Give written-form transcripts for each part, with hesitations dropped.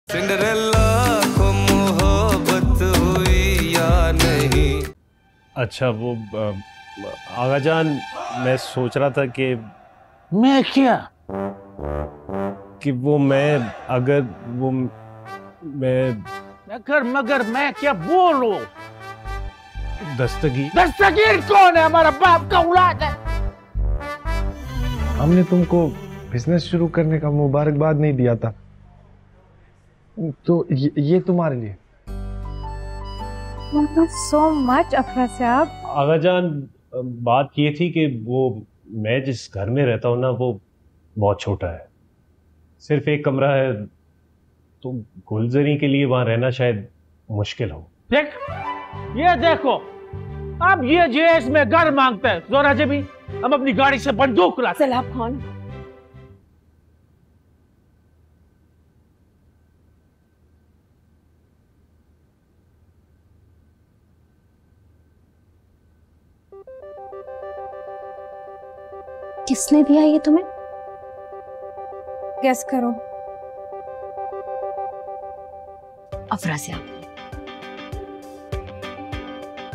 Cinderella को मोहब्बत हुई या नहीं। अच्छा वो आगा जान, मैं सोच रहा था कि मैं क्या कि वो मैं अगर वो मैं मगर मगर मैं क्या बोलूं? दस्तगीर कौन है? हमारा बाप का औलाद है। हमने तुमको बिजनेस शुरू करने का मुबारकबाद नहीं दिया था, तो ये तुम्हारे लिए। सो मच अफरा साहब। आगा जान, बात ये थी कि वो मैं जिस घर में रहता हूँ ना, वो बहुत छोटा है, सिर्फ एक कमरा है, तो गुलजरी के लिए वहां रहना शायद मुश्किल हो। देख, ये देखो, अब ये जेस में घर मांगता है। जोरा जबी, हम अपनी गाड़ी से बंदूक लाते। सलाब खान, किसने दिया ये तुम्हें? गेस करो। अफरासिया।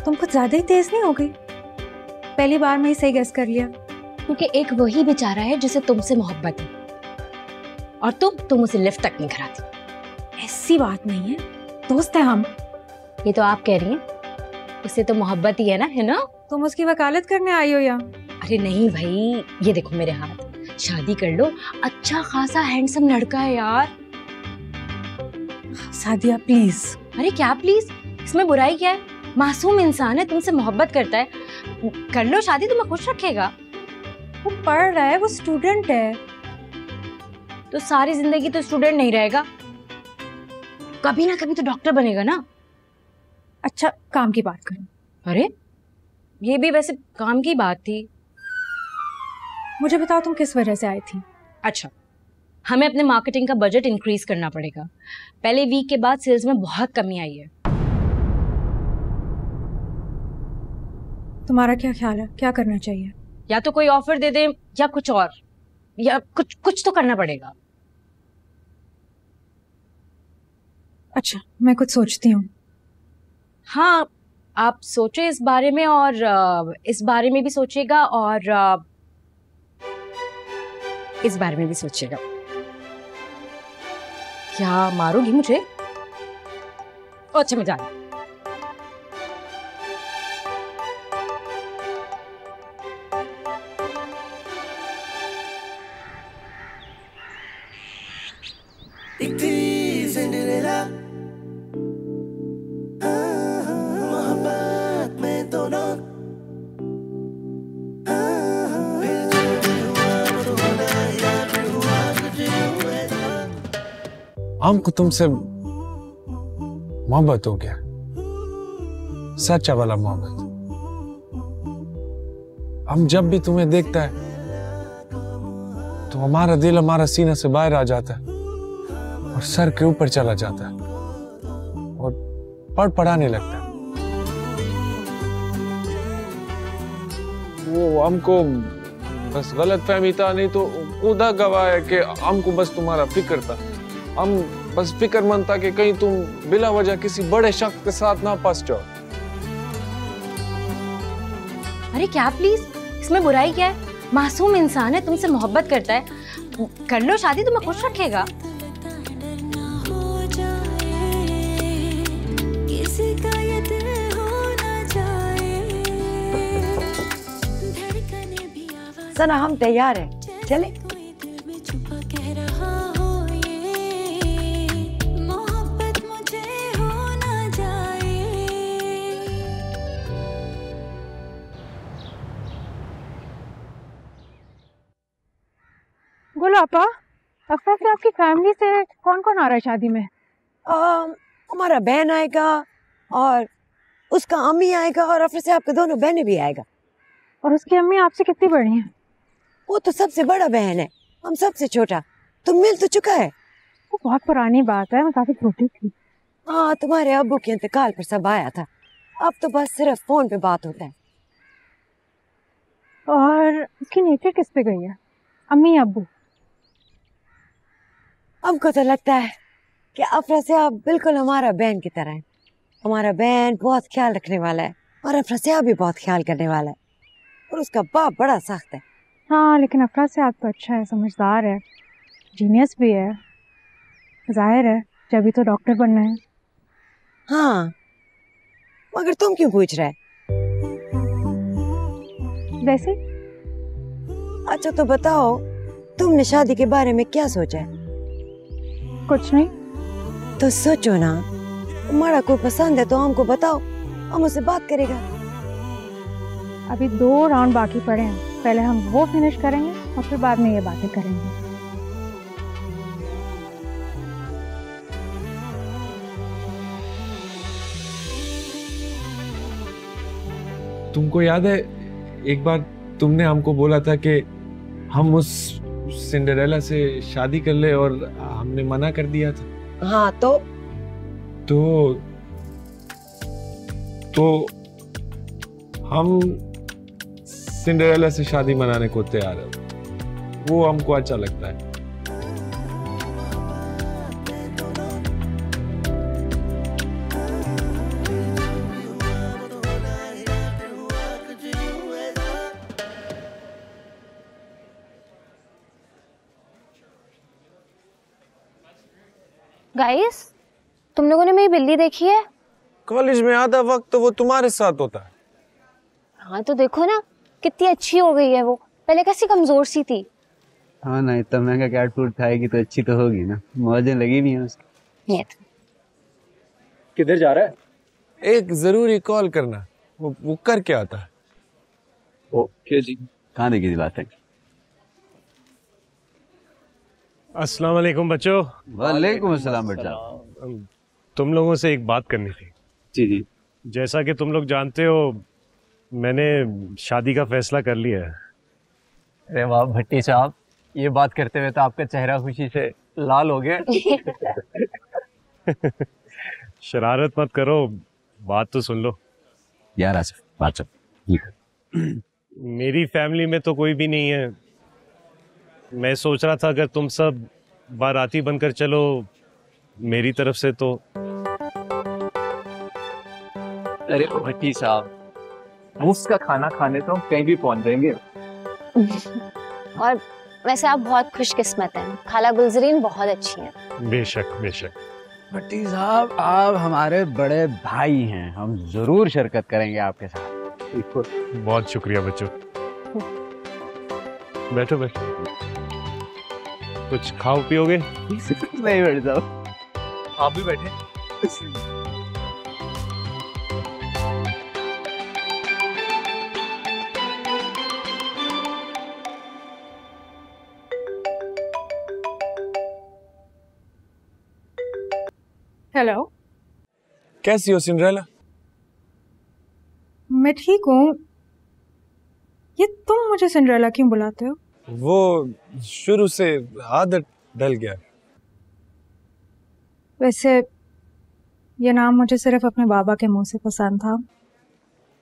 तुम कुछ ज्यादा ही तेज नहीं हो गई? पहली बार में ही सही गेस कर लिया। क्योंकि एक वही बेचारा है जिसे तुमसे मोहब्बत है, और तुम उसे लिफ्ट तक नहीं कराती। ऐसी बात नहीं है, दोस्त है हम। ये तो आप कह रही हैं, उससे तो मोहब्बत ही है ना? तुम उसकी वकालत करने आई हो या? अरे नहीं भाई, ये देखो मेरे हाथ, शादी कर लो, अच्छा खासा हैंडसम लड़का है यार। सादिया प्लीज। अरे क्या प्लीज, इसमें बुराई क्या है? मासूम इंसान है, तुमसे मोहब्बत करता है, कर लो शादी, तुम्हें खुश रखेगा। वो पढ़ रहा है, वो स्टूडेंट है। तो सारी जिंदगी तो स्टूडेंट नहीं रहेगा, कभी ना कभी तो डॉक्टर बनेगा ना। अच्छा, काम की बात करो। अरे ये भी वैसे काम की बात थी। मुझे बताओ, तुम किस वजह से आई थी? अच्छा, हमें अपने मार्केटिंग का बजट इंक्रीज करना पड़ेगा। पहले वीक के बाद सेल्स में बहुत कमी आई है। तुम्हारा क्या ख्याल है, क्या करना चाहिए? या तो कोई ऑफर दे दे, या कुछ और, या कुछ तो करना पड़ेगा। अच्छा, मैं कुछ सोचती हूँ। हाँ, आप सोचे इस बारे में, और इस बारे में भी सोचिएगा, और इस बारे में भी सोचिएगा। क्या मारोगी मुझे? अच्छा, मैं जा रही हूं। मोहब्बत में दोनों हमको तुमसे मोहब्बत हो गया, सच्चा वाला मोहब्बत। हम जब भी तुम्हें देखता है तो हमारा दिल हमारा सीना से बाहर आ जाता है और सर के ऊपर चला जाता है और पड़ाने लगता है। वो हमको बस गलत फहमी था, नहीं तो खुदा गवाह है कि हमको बस तुम्हारा फिक्र था। हम बस फिक्रमंद था कि कहीं तुम बिला वजह किसी बड़े शख्स के साथ ना फंस जाओ। अरे क्या प्लीज, इसमें बुराई क्या है? मासूम इंसान है, तुमसे मोहब्बत करता है, कर लो शादी, तुम्हें खुश रखेगा। सना, हम तैयार हैं, चले। बोलो आपा, अफरा से आपकी फैमिली से कौन कौन आ रहा है शादी में? हमारा बहन आएगा, और उसका अम्मी आएगा, और अफरा से आपके दोनों बहनें भी आएगा। और उसकी अम्मी आपसे कितनी बड़ी हैं? वो तो सबसे बड़ा बहन है, हम सबसे छोटा। तुम मिल तो चुका है। वो बहुत पुरानी बात है, मैं काफी छोटी थी। हाँ, तुम्हारे अब्बू के इंतकाल पर सब आया था, अब तो बस सिर्फ फोन पे बात होता है। और उसकी नेचर किस पे गई है, अम्मी या अब्बू? हमको तो लगता है कि अफरा सियाब बिल्कुल हमारा बहन की तरह है। हमारा बहन बहुत ख्याल रखने वाला है और अफरा सियाब भी बहुत ख्याल करने वाला है, और उसका बाप बड़ा सख्त है। हाँ, लेकिन अफरा सियाब तो अच्छा है, समझदार है, जीनियस भी है। जाहिर है जब भी तो डॉक्टर बनना है। हाँ, मगर तुम क्यों पूछ रहे? वैसे अच्छा तो बताओ, तुमने शादी के बारे में क्या सोचा है? कुछ नहीं। तो सोचो ना, तुम्हारा कोई पसंद है तो हमको बताओ, हम उससे बात करेगा। अभी 2 राउंड बाकी पड़े हैं, पहले हम वो फिनिश करेंगे और फिर बाद में ये बातें करेंगे। तुमको याद है एक बार तुमने हमको बोला था कि हम उस सिंड्रेला से शादी कर ले, और हमने मना कर दिया था। हाँ तो हम सिंड्रेला से शादी मनाने को तैयार है। वो हमको अच्छा लगता है। गाइस, तुम लोगों ने मेरी बिल्ली देखी है? कॉलेज में आधा वक्त तो वो तुम्हारे साथ होता है। हाँ तो देखो ना, कितनी अच्छी हो गई है वो, पहले कैसी कमजोर सी थी। हाँ ना, इतना महंगा कैट फूड खाएगी तो अच्छी तो होगी ना, मौजें लगी नहीं है उसकी। किधर जा रहा है? एक जरूरी कॉल करना, वो कर क्या आता है। ओके जी, कहाँ देखी थी बातें? अस्सलाम वालेकुम बच्चों। वालेकुम अस्सलाम बेटा। तुम लोगों से एक बात करनी थी। जी जी। जैसा कि तुम लोग जानते हो, मैंने शादी का फैसला कर लिया है। अरे वाह भट्टी साहब, ये बात करते हुए तो आपका चेहरा खुशी से लाल हो गया। शरारत मत करो, बात तो सुन लो। यार आसिफ, बात सुन। मेरी फैमिली में तो कोई भी नहीं है। मैं सोच रहा था अगर तुम सब बाराती बनकर चलो मेरी तरफ से तो। अरे भट्टी साहब, मुफ्त का खाना खाने तो हम कहीं भी पहुंच जाएंगे। और वैसे आप बहुत खुशकिस्मत हैं, खाला गुलजरीन बहुत अच्छी हैं। बेशक बेशक। भट्टी साहब, आप हमारे बड़े भाई हैं, हम जरूर शिरकत करेंगे आपके साथ। बहुत शुक्रिया बच्चों। बैठो बैठो, कुछ खाओ पियोगे? नहीं बैठ जाओ, आप भी बैठे। हेलो, कैसी हो सिंड्रेला? मैं ठीक हूँ। ये तुम मुझे सिंड्रेला क्यों बुलाते हो? वो शुरू से आदत डल गया। वैसे ये नाम मुझे सिर्फ अपने बाबा के मुंह से पसंद था।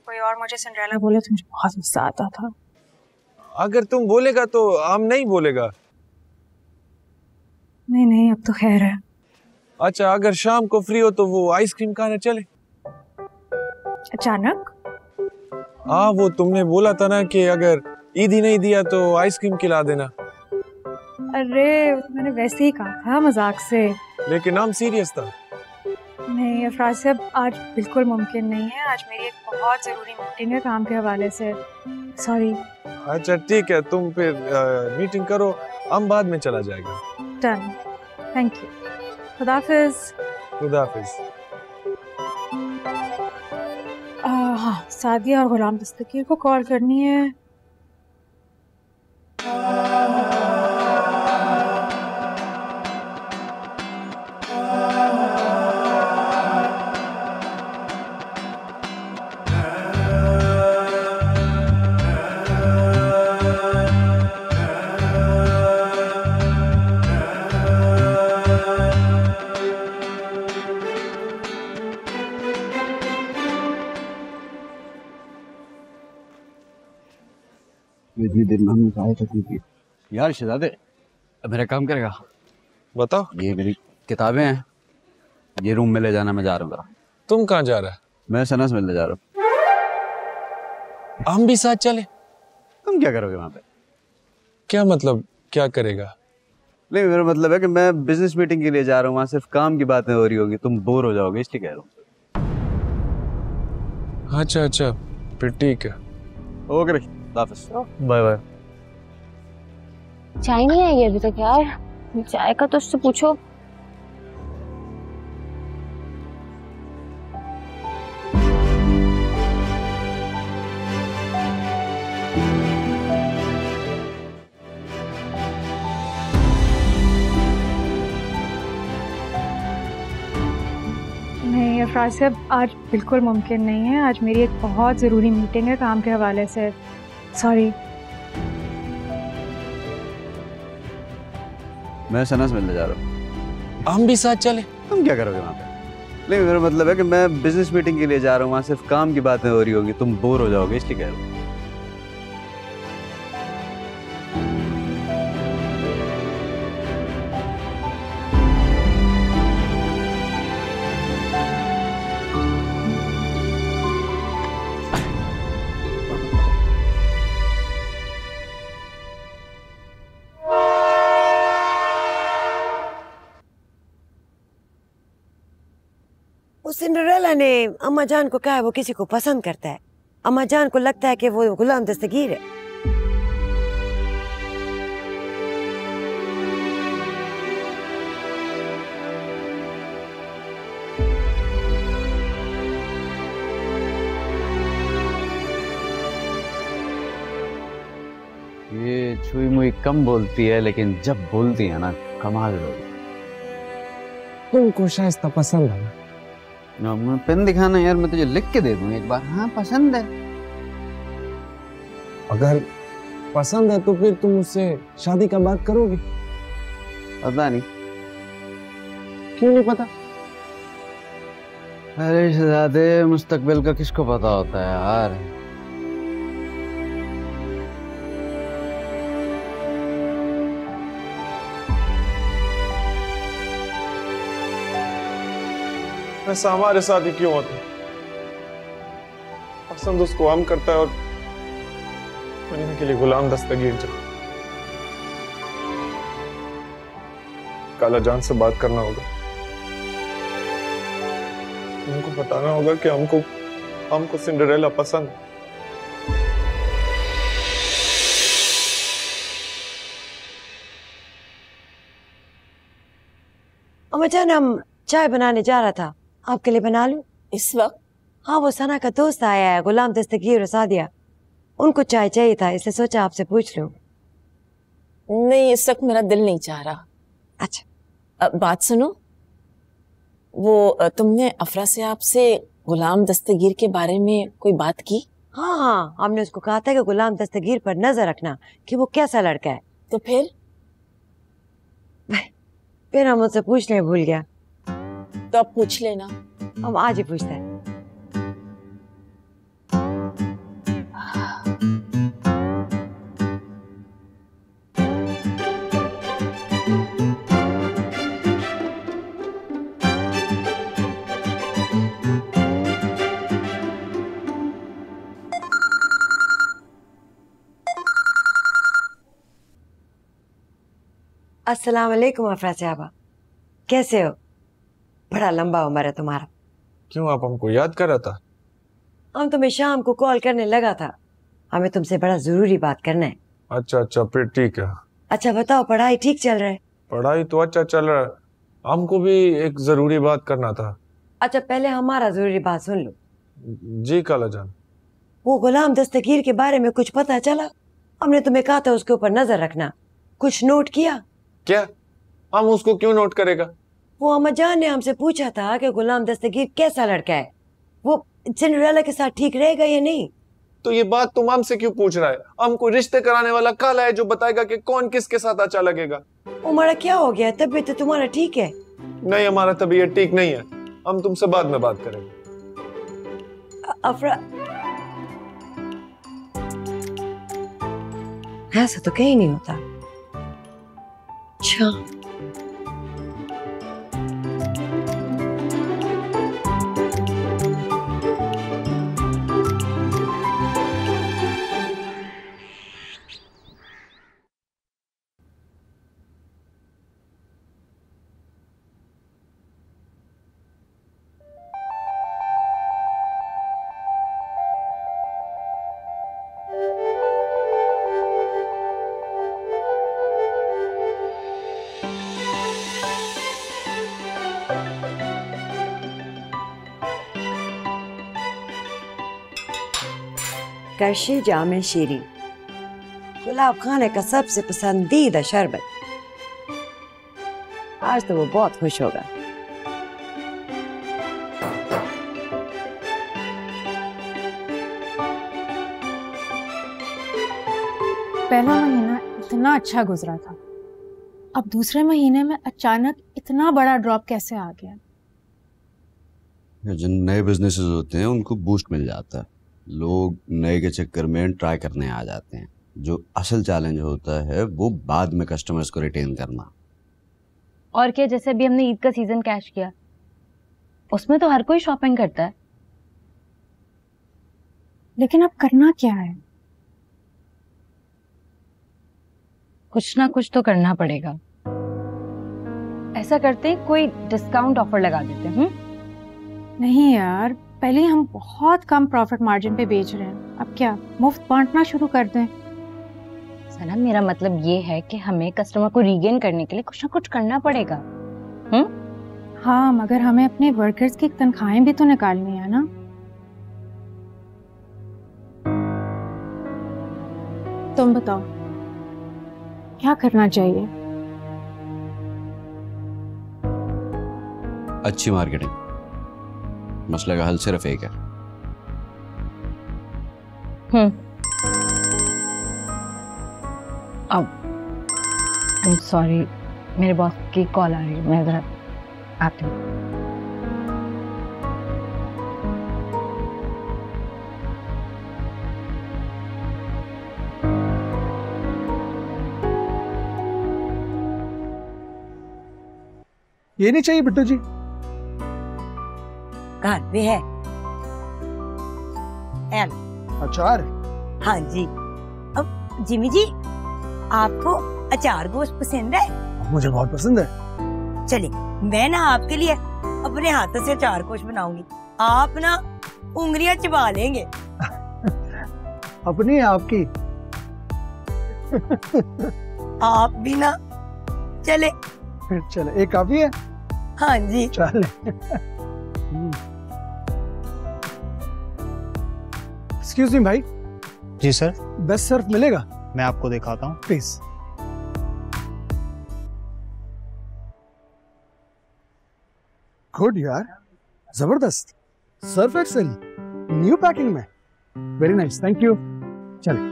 कोई और मुझे सिंड्रेला बोले तो मुझे बहुत गुस्सा आता था। अगर तुम बोलेगा तो हम नहीं बोलेगा। नहीं नहीं, अब तो खैर है। अच्छा, अगर शाम को फ्री हो तो वो आइसक्रीम खाने चले। अचानक? हाँ, वो तुमने बोला था ना कि अगर ईद ही नहीं दिया तो आइसक्रीम खिला देना। अरे मैंने वैसे ही कहा था मजाक से। लेकिन हम सीरियस था। नहीं अफराज साहब, आज बिल्कुल मुमकिन नहीं है। आज मेरी एक बहुत ज़रूरी मीटिंग है काम के हवाले से। सॉरी। अच्छा ठीक है, तुम फिर मीटिंग करो, हम बाद में चला जाएगा। Done, thank you. खुदा हाफिज़। खुदा हाफिज़। हाँ, सादिया और गुलाम दस्तगीर को कॉल करनी है। यार शहजादे, अब मेरा काम करेगा? बताओ। ये मेरी किताबें हैं, ये रूम में ले जाना, मैं जा रहा हूँ। तुम कहाँ जा रहा है? मैं सना से मिलने जा रहा हूँ। हम भी साथ चले? तुम क्या करोगे वहां पे? क्या मतलब क्या करेगा? नहीं, मेरा मतलब है कि मैं बिजनेस मीटिंग के लिए जा रहा हूँ, वहां सिर्फ काम की बातें हो रही होगी, तुम बोर हो जाओगे इसलिए कह रहा हूँ। अच्छा अच्छा, फिर ठीक है। ओके भाई, हाफिज। Bye bye. चाय नहीं आई अभी तक यार, चाय का तो उससे पूछो। नहीं अफराज साहब, आज बिल्कुल मुमकिन नहीं है। आज मेरी एक बहुत ज़रूरी मीटिंग है काम के हवाले से। सॉरी। मैं सना से मिलने जा रहा हूँ। हम भी साथ चले? तुम क्या करोगे वहां पे? नहीं, मेरा मतलब है कि मैं बिजनेस मीटिंग के लिए जा रहा हूँ, वहां सिर्फ काम की बातें हो रही होगी, तुम बोर हो जाओगे इसलिए कह रहा हूँ। उस सिंड्रेला ने अम्मा जान को कहा है वो किसी को पसंद करता है। अम्मा जान को लगता है कि वो गुलाम दस्तगीर है। ये छुई मुई कम बोलती है, लेकिन जब बोलती है ना कमाल लोग। तुमको शायद पसंद है ना? मैं पेन दिखाना यार, मैं तुझे लिख के दे दूं एक बार। हाँ पसंद है। अगर पसंद है तो फिर तुम उससे शादी का बात करोगे? पता नहीं। क्यों नहीं पता? अरे शहजादे, मुस्तकबिल का किसको पता होता है यार। ऐसा हमारे साथ ही क्यों होता? पसंद उसको हम करता है और बनने के लिए गुलाम दस्तगीर। जब काला जान से बात करना होगा, उनको बताना होगा कि हमको सिंड्रेला पसंद है। अम्मा जान, हम चाय बनाने जा रहा था, आपके लिए बना लूं? इस वक्त? हाँ, वो सना का दोस्त आया है, गुलाम दस्तगीर और सादिया। उनको चाय चाहिए था, इसलिए सोचा आपसे पूछ लूं। नहीं, इस वक्त मेरा दिल नहीं चाह रहा। अच्छा। बात सुनो, वो तुमने अफरा से आपसे गुलाम दस्तगीर के बारे में कोई बात की? हाँ हाँ, हमने उसको कहा था कि गुलाम दस्तगीर पर नजर रखना कि वो कैसा लड़का है। तो फिर हम उससे पूछने भूल गया। तो अब पूछ लेना। हम आज ही पूछते हैं। अस्सलाम वालेकुम अफरा साहबा, कैसे हो? बड़ा लंबा उम्र है तुम्हारा। क्यों, आप हमको याद कर रहा था? हम तुम्हें शाम को कॉल करने लगा था, हमें तुमसे बड़ा जरूरी बात करना है। अच्छा अच्छा, फिर ठीक है। अच्छा बताओ, पढ़ाई ठीक चल रहा है? पढ़ाई तो अच्छा चल रहा है, हमको भी एक जरूरी बात करना था। अच्छा पहले हमारा जरूरी बात सुन लो। जी काला जान। वो गुलाम दस्तगीर के बारे में कुछ पता चला? हमने तुम्हें कहा था उसके ऊपर नजर रखना, कुछ नोट किया? क्या? हम उसको क्यों नोट करेगा? वो अम्मा जान ने हमसे पूछा था कि गुलाम दस्तगीर कैसा लड़का है, वो सिंड्रेला के साथ ठीक रहेगा या नहीं। तो ये बात तुम हमसे क्यों पूछ रहा है? हमको रिश्ते कराने वाला काला है जो बताएगा कि कौन किसके साथ अच्छा लगेगा। हमारा क्या हो गया? तबीयत तो तुम्हारा ठीक है। नहीं, हमारा तबीयत ठीक नहीं है, हम तुमसे बाद में बात करेंगे। अफरा, ऐसा तो कहीं नहीं होता। अच्छा कश जामे शीरी, गुलाब खाने का सबसे पसंदीदा शरबत। आज तो वो बहुत खुश होगा। पहला महीना इतना अच्छा गुजरा था, अब दूसरे महीने में अचानक इतना बड़ा ड्रॉप कैसे आ गया? जिन नए बिजनेसेस होते हैं उनको बूस्ट मिल जाता है, लोग नए के चक्कर में ट्राई करने आ जाते हैं। जो असल चैलेंज होता है वो बाद में कस्टमर्स को रिटेन करना। और क्या, जैसे अभी हमने ईद का सीजन कैश किया, उसमें तो हर कोई शॉपिंग करता है। लेकिन अब करना क्या है? कुछ ना कुछ तो करना पड़ेगा। ऐसा करते हैं, कोई डिस्काउंट ऑफर लगा देते हैं। नहीं यार, पहले हम बहुत कम प्रॉफिट मार्जिन पे बेच रहे हैं, अब क्या मुफ्त बांटना शुरू कर दें? सनम, मेरा मतलब ये है कि हमें कस्टमर को रीगेन करने के लिए कुछ ना कुछ करना पड़ेगा। हाँ, मगर हमें अपने वर्कर्स की तनख्वाहें भी तो निकालनी है ना। तुम बताओ क्या करना चाहिए? अच्छी मार्केटिंग। मसले का हल सिर्फ एक है। अब आई एम सॉरी, मेरे बॉस की कॉल आ रही है, मैं जरा आती हूँ। ये नहीं चाहिए बिट्टू जी? घर पे है अचार। हाँ जी। अब जिमी जी, आपको अचार गोश्त पसंद है? मुझे बहुत पसंद है। चलिए, मैं ना आपके लिए अपने हाथों से अचार गोश्त बनाऊंगी, आप ना उंगलियां चबा लेंगे। अपनी आपकी? आप भी ना। चले चले, एक काफी है? हाँ जी चले। एक्सक्यूज मी भाई। जी सर। बेस्ट सर्फ मिलेगा? मैं आपको दिखाता हूँ, प्लीज। गुड यार, जबरदस्त। सर्फ एक्सेल न्यू पैकिंग में, वेरी नाइस, थैंक यू। चले।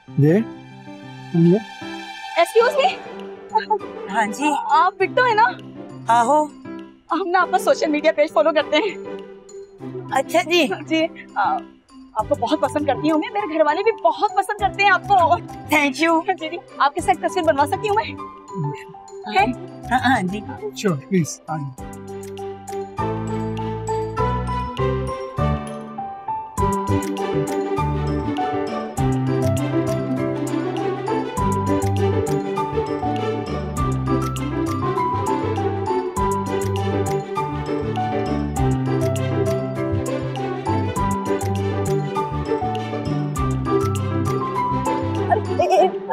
ये एक्सक्यूज मी। हाँ जी। आप बिट्टू है ना? आहो। हम ना आपका सोशल मीडिया पेज फॉलो करते हैं। अच्छा जी। जी, आपको बहुत पसंद करती हूँ मैं, मेरे घर वाले भी बहुत पसंद करते हैं आपको। Thank you. जी, आपके साथ तस्वीर बनवा सकती हूँ मैं? है? हाँ जी। Sure, please.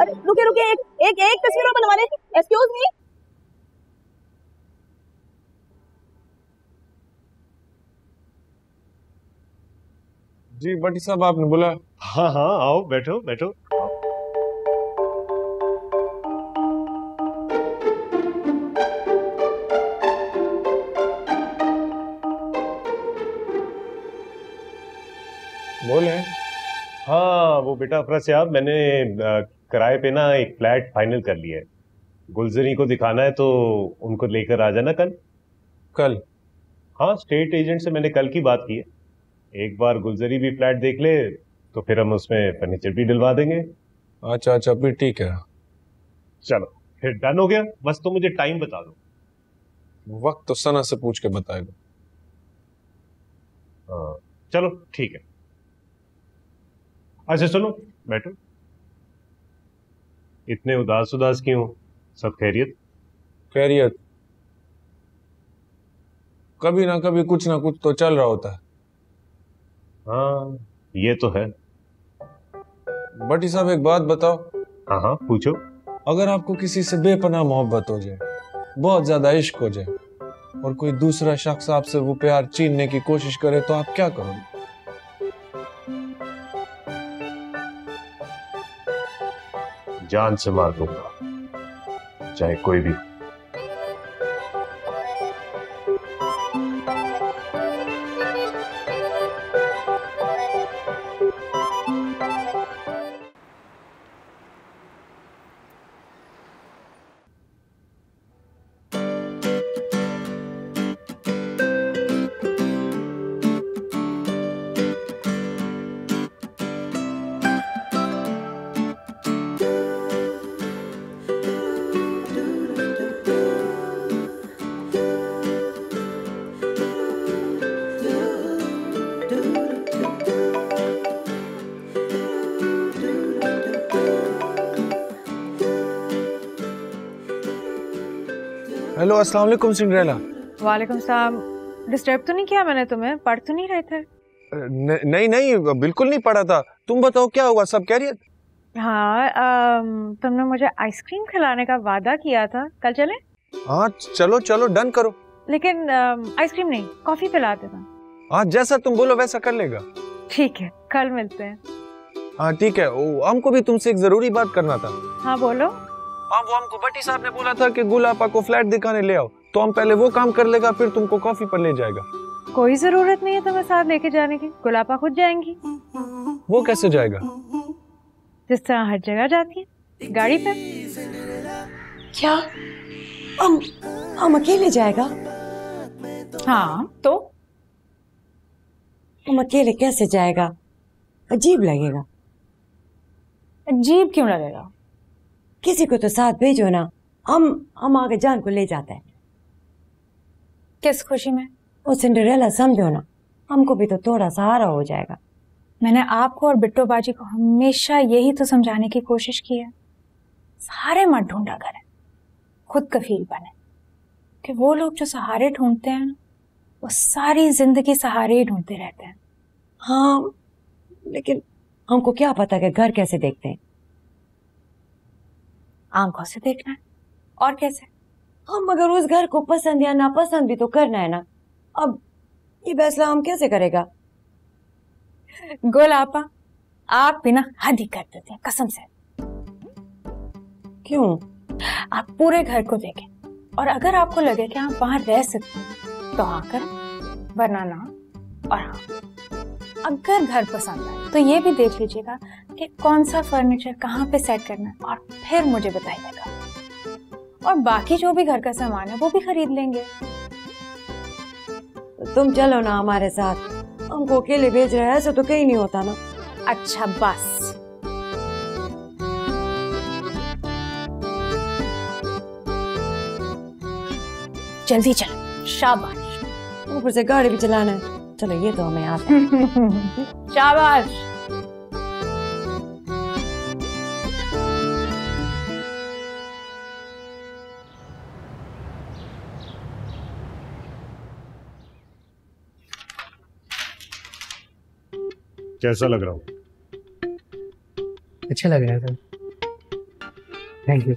अरे रुके रुके, एक तस्वीर और बनवा ले। Excuse me. जी बटी साहब, आपने बोला? हाँ हाँ, आओ, बैठो बैठो। बोले। हाँ, वो बेटा अफरा साहब, मैंने किराए पे ना एक फ्लैट फाइनल कर लिया है। गुलजरी को दिखाना है तो उनको लेकर आ जाना कल। कल? हाँ, स्टेट एजेंट से मैंने कल की बात की है। एक बार गुलजरी भी फ्लैट देख ले तो फिर हम उसमें फर्नीचर भी डलवा देंगे। अच्छा अच्छा, फिर ठीक है। चलो फिर डन हो गया, बस तो मुझे टाइम बता दो। वक्त तो सना से पूछ के बताएगा। हाँ चलो ठीक है। अच्छा सुनो, बैठो। इतने उदास उदास क्यों? सब खैरियत? खैरियत? कभी ना कभी कुछ ना कुछ तो चल रहा होता है। हाँ ये तो है। बटी साहब एक बात बताओ। हाँ हाँ पूछो। अगर आपको किसी से बेपनाह मोहब्बत हो जाए बहुत ज्यादा इश्क हो जाए और कोई दूसरा शख्स आपसे वो प्यार छीनने की कोशिश करे तो आप क्या करोगे? जान से मार दूंगा, चाहे कोई भी। हेलो, अस्सलाम वालेकुम सिंड्रेला। वालेकुम सलाम। डिस्टर्ब तो नहीं किया मैंने तुम्हें? पढ़ तो नहीं रहे थे? नहीं नहीं, बिल्कुल नहीं पढ़ा था। तुम बताओ क्या हुआ, सब खैरियत? हाँ, तुमने मुझे आइसक्रीम खिलाने का वादा किया था, कल चले? हाँ चलो चलो, डन करो। लेकिन आइसक्रीम नहीं, कॉफी पिला देना। हाँ जैसा तुम बोलो वैसा कर लेगा। ठीक है, कल मिलते हैं। हाँ ठीक है, हमको भी तुमसे एक जरूरी बात करना था। हाँ बोलो। हाँ, वो हमको भट्टी साहब ने बोला था कि गुलापा को फ्लैट दिखाने ले आओ, तो हम पहले वो काम कर लेगा, फिर तुमको कॉफी पर ले जाएगा। कोई जरूरत नहीं है तुम्हें साथ लेके जाने की, गुलापा खुद जाएंगी। वो कैसे जाएगा? जिस तरह हर जगह जाती है, गाड़ी पे। क्या हम अकेले जाएगा? हाँ तो हम अकेले कैसे जाएगा? अजीब लगेगा। अजीब क्यों लगेगा? किसी को तो साथ भेजो ना, हम आगे जान को ले जाते हैं। किस खुशी में? वो सिंड्रेला समझो ना, हमको भी तो थोड़ा सहारा हो जाएगा। मैंने आपको और बिट्टो बाजी को हमेशा यही तो समझाने की कोशिश की है, सहारे मत ढूंढा करें, खुद कफील बने। कि वो लोग जो सहारे ढूंढते हैं वो सारी जिंदगी सहारे ही ढूंढते रहते हैं। हाँ, लेकिन हमको क्या पता कि घर कैसे देखते हैं। आंखों से देखना है, और कैसे? हम अगर उस घर को पसंद या नापसंद भी तो करना है ना। अब ये फैसला हम कैसे करेगा? गुलापा, आप बिना हद ही कर देते हैं कसम से। क्यों? आप पूरे घर को देखें और अगर आपको लगे कि आप वहां रह सकते हैं तो हाँ करें, वरना ना। और हाँ, अगर घर पसंद आए तो ये भी देख लीजिएगा कि कौन सा फर्नीचर कहाँ पे सेट करना है, और फिर मुझे बताइएगा। और बाकी जो भी घर का सामान है वो भी खरीद लेंगे। तो तुम चलो ना हमारे साथ, हमको अकेले भेज रहे हैं, ऐसा तो कहीं नहीं होता ना। अच्छा बस, जल्दी चलो, शाबाश। ऊपर से गाड़ी भी चलाना है। चलो ये तो हमें आता है। शाबाश। कैसा लग रहा हूँ? अच्छा लग रहा है सर, थैंक यू।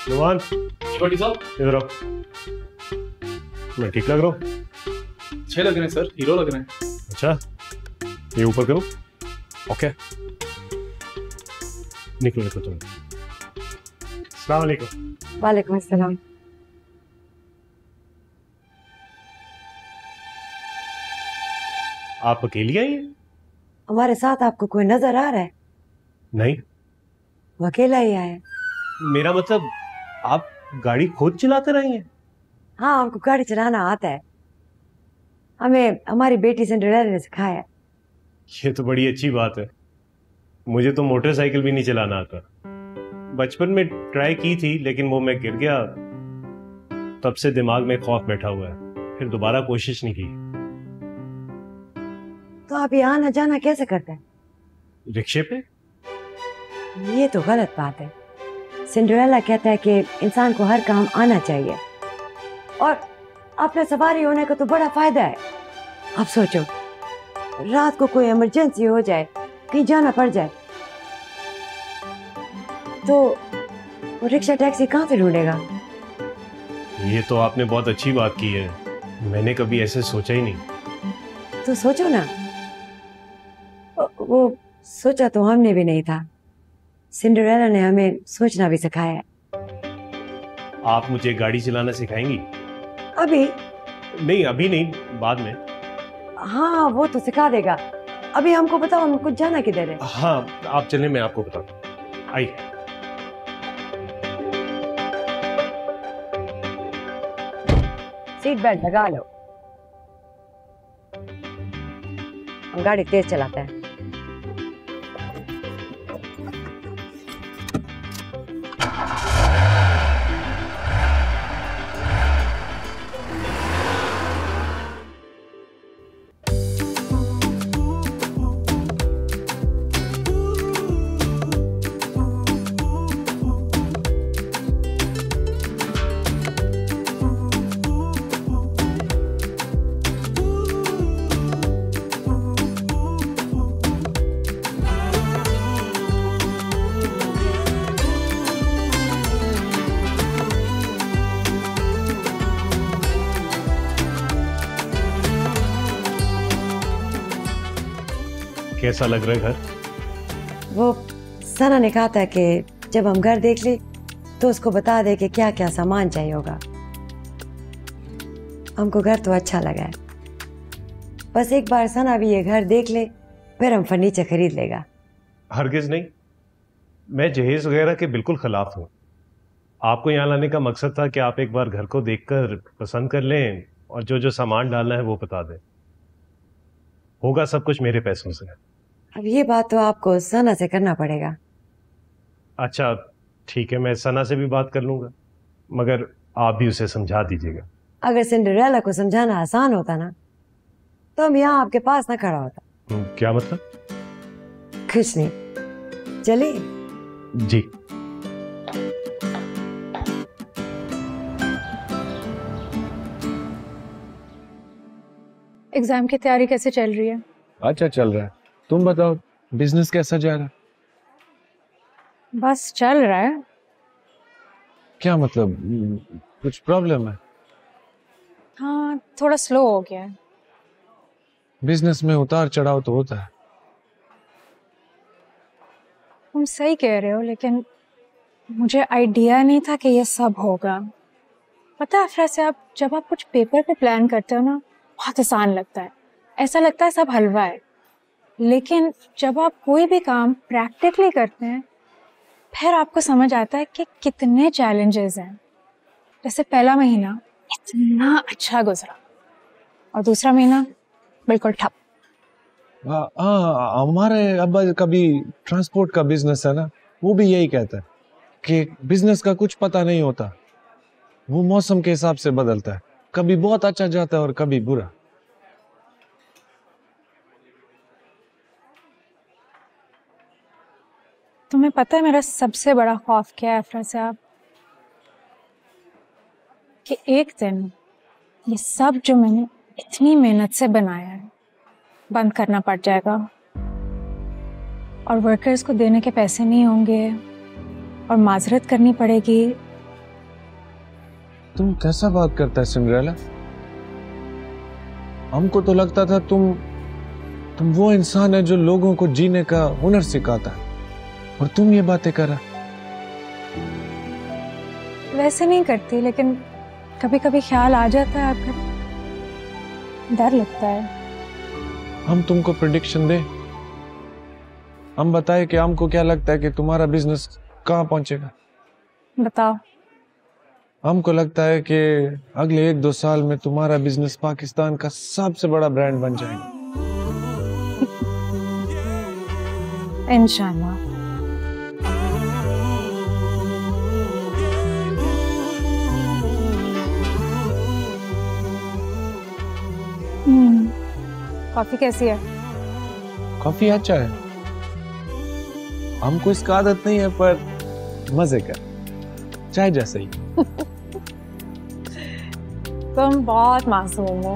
जवान, साहब इधर आओ। मैं ठीक लग रहा हूँ? अच्छे लग रहे हैं सर, हीरो लग रहे हैं। अच्छा, ये ऊपर करो। ओके, निकलो तुम। अस्सलाम वालेकुम। वालेकुम अस्सलाम। आप अकेली आई हैं? हमारे साथ आपको कोई नजर आ रहा है? नहीं, वो अकेला ही आया। मेरा मतलब आप गाड़ी खुद चलाते रही हैं? हाँ, हमको गाड़ी चलाना आता है, हमें हमारी बेटी सिंड्रेला ने सिखाया। ये तो बड़ी अच्छी बात है। मुझे तो मोटरसाइकिल भी नहीं चलाना आता। बचपन में ट्राई की थी, लेकिन वो मैं गिर गया, तब से दिमाग में खौफ बैठा हुआ है, फिर दोबारा कोशिश नहीं की। तो आप ये आना जाना कैसे करते हैं? रिक्शे पे? ये तो गलत बात है। सिंड्रेला कहता है कि इंसान को हर काम आना चाहिए, और अपने सवारी होने का तो बड़ा फायदा है। अब सोचो, रात को कोई इमरजेंसी हो जाए, कहीं जाना पड़ जाए, तो वो रिक्शा टैक्सी कहाँ से ढूंढेगा? ये तो आपने बहुत अच्छी बात की है, मैंने कभी ऐसे सोचा ही नहीं। तो सोचो ना। वो सोचा तो हमने भी नहीं था, सिंड्रेला ने हमें सोचना भी सिखाया है। आप मुझे गाड़ी चलाना सिखाएंगी? अभी नहीं, अभी नहीं, बाद में। हाँ, वो तो सिखा देगा। अभी हमको बताओ, हमको जाना किधर है? हाँ, आप चलें, मैं आपको बताता हूँ। आइए। सीट बेल्ट लगा लो। हम गाड़ी तेज चलाते हैं। कैसा लग रहा है घर? वो सना ने कहा था कि जब हम घर देख ले तो उसको बता दे कि क्या क्या सामान चाहिए होगा। हमको घर तो अच्छा लगा है, बस एक बार सना भी ये घर देख ले, फिर हम फर्नीचर खरीद लेगा। हरगिज नहीं, मैं जहेज वगैरह के बिल्कुल खिलाफ हूँ। आपको यहाँ लाने का मकसद था कि आप एक बार घर को देखकर पसंद कर लें और जो जो सामान डालना है वो बता दें। होगा सब कुछ मेरे पैसों से। अब ये बात तो आपको सना से करना पड़ेगा। अच्छा ठीक है, मैं सना से भी बात कर लूंगा, मगर आप भी उसे समझा दीजिएगा। अगर सिंड्रेला को समझाना आसान होता ना तो हम यहाँ आपके पास ना खड़ा होता। क्या मतलब? कुछ नहीं, चलिए। जी। एग्जाम की तैयारी कैसे चल रही है? अच्छा चल रहा है। तुम बताओ, बिजनेस कैसा जा रहा है? बस चल रहा है। क्या मतलब, कुछ प्रॉब्लम है? हाँ, थोड़ा स्लो हो गया है। बिजनेस में उतार चढ़ाव तो होता है। तुम सही कह रहे हो, लेकिन मुझे आइडिया नहीं था कि ये सब होगा। पता है अफरा से, आप जब आप कुछ पेपर पे प्लान करते हो ना, बहुत आसान लगता है, ऐसा लगता है सब हलवा है। लेकिन जब आप कोई भी काम प्रैक्टिकली करते हैं, फिर आपको समझ आता है कि कितने चैलेंजेस हैं। जैसे पहला महीना इतना अच्छा गुजरा और दूसरा महीना बिल्कुल ठप। हमारे अब्बा कभी ट्रांसपोर्ट का बिजनेस है ना, वो भी यही कहता है कि बिजनेस का कुछ पता नहीं होता, वो मौसम के हिसाब से बदलता है, कभी बहुत अच्छा जाता है और कभी बुरा। तुम्हें पता है मेरा सबसे बड़ा खौफ क्या है अफरा साहब? कि एक दिन ये सब जो मैंने इतनी मेहनत से बनाया है बंद करना पड़ जाएगा और वर्कर्स को देने के पैसे नहीं होंगे और माजरत करनी पड़ेगी। तुम कैसा बात करता है सिंड्रेला? हमको तो लगता था तुम वो इंसान है जो लोगों को जीने का हुनर सिखाता है, और तुम ये बातें कर रहा। वैसे नहीं करती, लेकिन कभी कभी ख्याल आ जाता है आपका, डर लगता है। हम तुमको प्रेडिक्शन दें? हम बताए कि हमको क्या लगता है कि तुम्हारा बिजनेस कहाँ पहुंचेगा? बताओ। हमको लगता है कि अगले 1-2 साल में तुम्हारा बिजनेस पाकिस्तान का सबसे बड़ा ब्रांड बन जाएगा। इंशाल्लाह। कॉफी कैसी है? कॉफी अच्छा है। हमको इसका आदत नहीं है, पर मजे का, चाय जैसा ही। तुम बहुत मासूम हो।